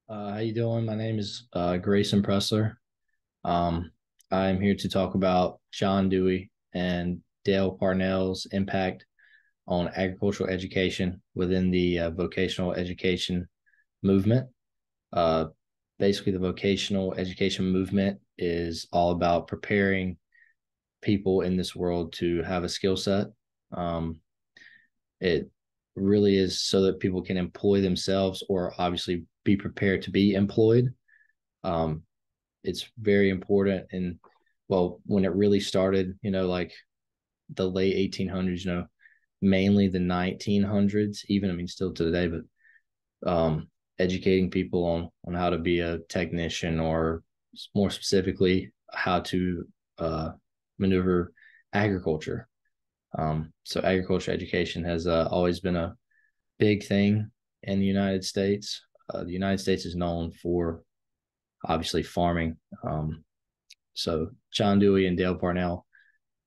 How you doing? My name is Grayson Pressler. Um, I'm here to talk about John Dewey and Dale Parnell's impact on agricultural education within the vocational education movement. Uh, Basically, the vocational education movement is all about preparing people in this world to have a skill set. Um, it really is so that people can employ themselves or obviously be prepared to be employed. Um, it's very important. And well, when it really started, like the late 1800s, mainly the 1900s, even, I mean, still to today, but educating people on how to be a technician, or more specifically, how to uh, maneuver agriculture. So agriculture education has always been a big thing in the United States. The United States is known for obviously farming. So John Dewey and Dale Parnell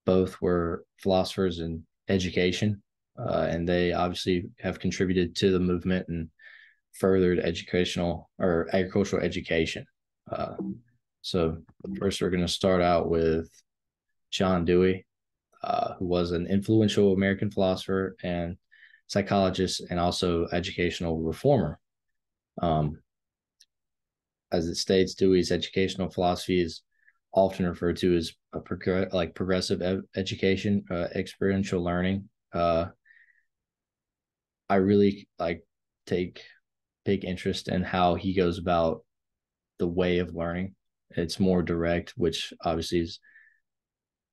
both were philosophers in education, and they obviously have contributed to the movement and furthered educational or agricultural education. Uh, so first, we're going to start out with John Dewey, who was an influential American philosopher and psychologist, and also educational reformer. Um, as it states, Dewey's educational philosophy is often referred to as progressive education, experiential learning. I really take big interest in how he goes about the way of learning. It's more direct, which obviously is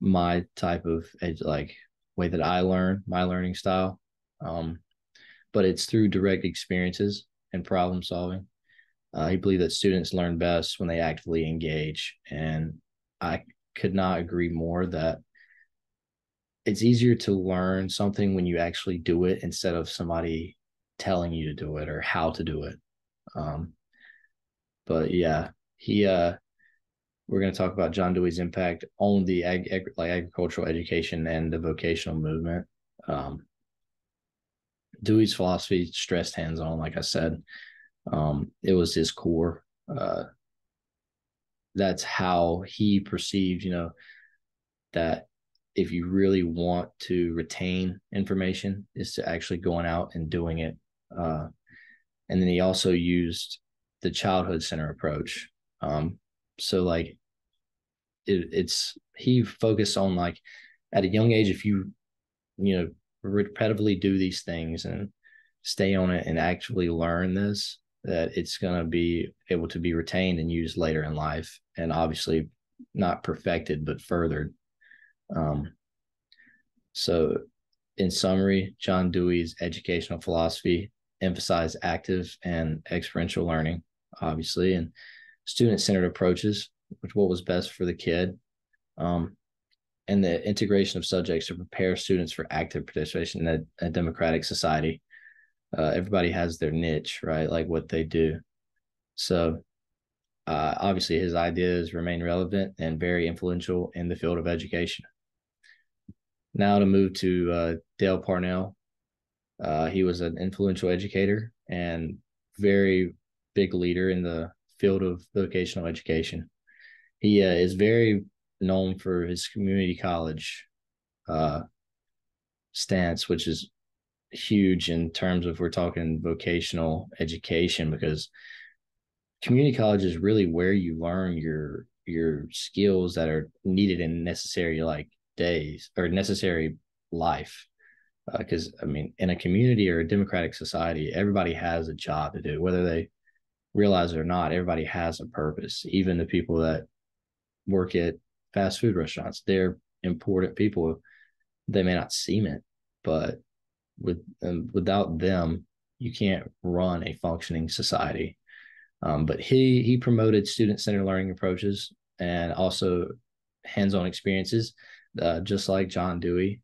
my type of way that I learn, my learning style. Um, but it's through direct experiences and problem solving. He believed that students learn best when they actively engage. And I could not agree more that it's easier to learn something when you actually do it instead of somebody telling you to do it or how to do it. Um, but yeah, he we're going to talk about John Dewey's impact on the agricultural education and the vocational movement. Um, Dewey's philosophy stressed hands-on, like I said. It was his core. That's how he perceived, that if you really want to retain information, is to actually going out and doing it. Uh, and then he also used the childhood center approach. So it's he focused on at a young age, if you repetitively do these things and stay on it and actually learn this, that it's going to be able to be retained and used later in life, and obviously not perfected but furthered. um, so in summary, John Dewey's educational philosophy emphasized active and experiential learning, obviously, and student-centered approaches, which what was best for the kid, um, and the integration of subjects to prepare students for active participation in a democratic society. Everybody has their niche, right? Like what they do. So obviously, his ideas remain relevant and very influential in the field of education. Now to move to Dale Parnell. He was an influential educator and very big leader in the field of vocational education. He is very known for his community college uh, stance, which is huge in terms of we're talking vocational education, because community college is really where you learn your skills that are needed in necessary days or necessary life. Because I mean, in a community or a democratic society, everybody has a job to do, whether they realize it or not. Everybody has a purpose. Even the people that work at fast food restaurants, they're important people. They may not seem it, but without them, you can't run a functioning society. But he promoted student centered learning approaches and also hands on experiences, just like John Dewey.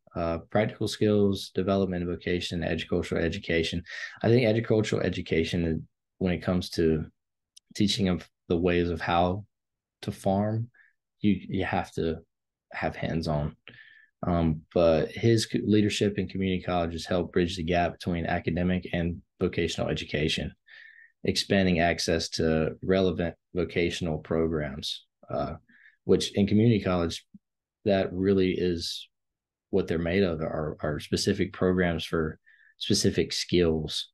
Practical skills development, vocation, agricultural education. I think agricultural education, when it comes to teaching of the ways of how to farm, you have to have hands on. But his leadership in community colleges helped bridge the gap between academic and vocational education. expanding access to relevant vocational programs, which in community college, that really is what they're made of, are specific programs for specific skills,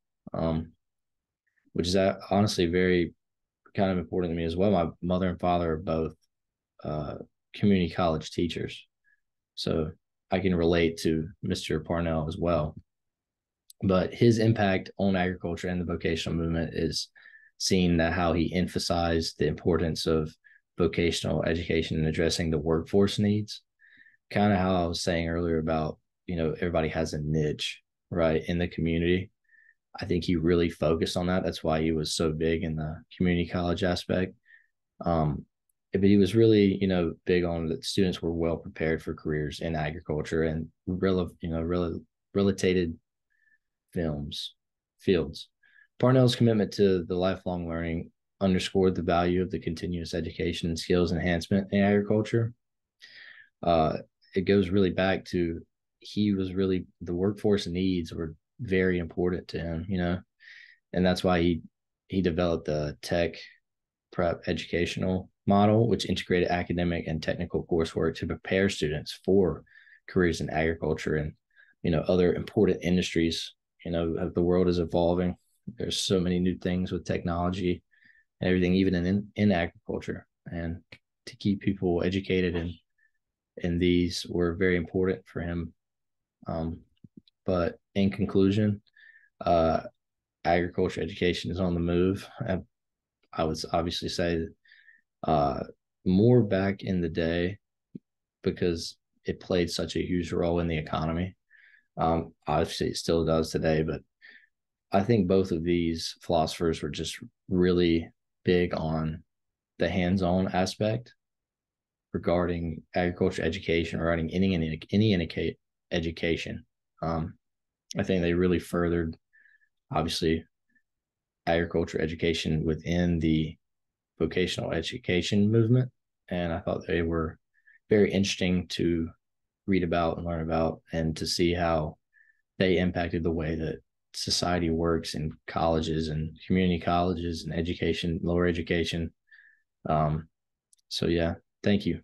which is honestly very kind of important to me as well. My mother and father are both community college teachers, so I can relate to Mr. Parnell as well. But his impact on agriculture and the vocational movement is seeing that how he emphasized the importance of vocational education and addressing the workforce needs. Kind of how I was saying earlier about, everybody has a niche, right, in the community. I think he really focused on that. That's why he was so big in the community college aspect. But he was really, big on that students were well prepared for careers in agriculture and related fields. Parnell's commitment to the lifelong learning underscored the value of the continuous education and skills enhancement in agriculture. It goes really back to, he was really, the workforce needs were very important to him, and that's why he developed the tech prep educational model, which integrated academic and technical coursework to prepare students for careers in agriculture and other important industries. The world is evolving. There's so many new things with technology and everything, even in agriculture, and to keep people educated and these were very important for him. But in conclusion, agriculture education is on the move. I would obviously say more back in the day, because it played such a huge role in the economy. Obviously, it still does today, but I think both of these philosophers were just really big on the hands-on aspect regarding agriculture education, regarding any education. I think they really furthered, obviously, agriculture education within the vocational education movement. And I thought they were very interesting to read about and learn about, and to see how they impacted the way that society works in colleges and community colleges and education, lower education. So yeah, thank you.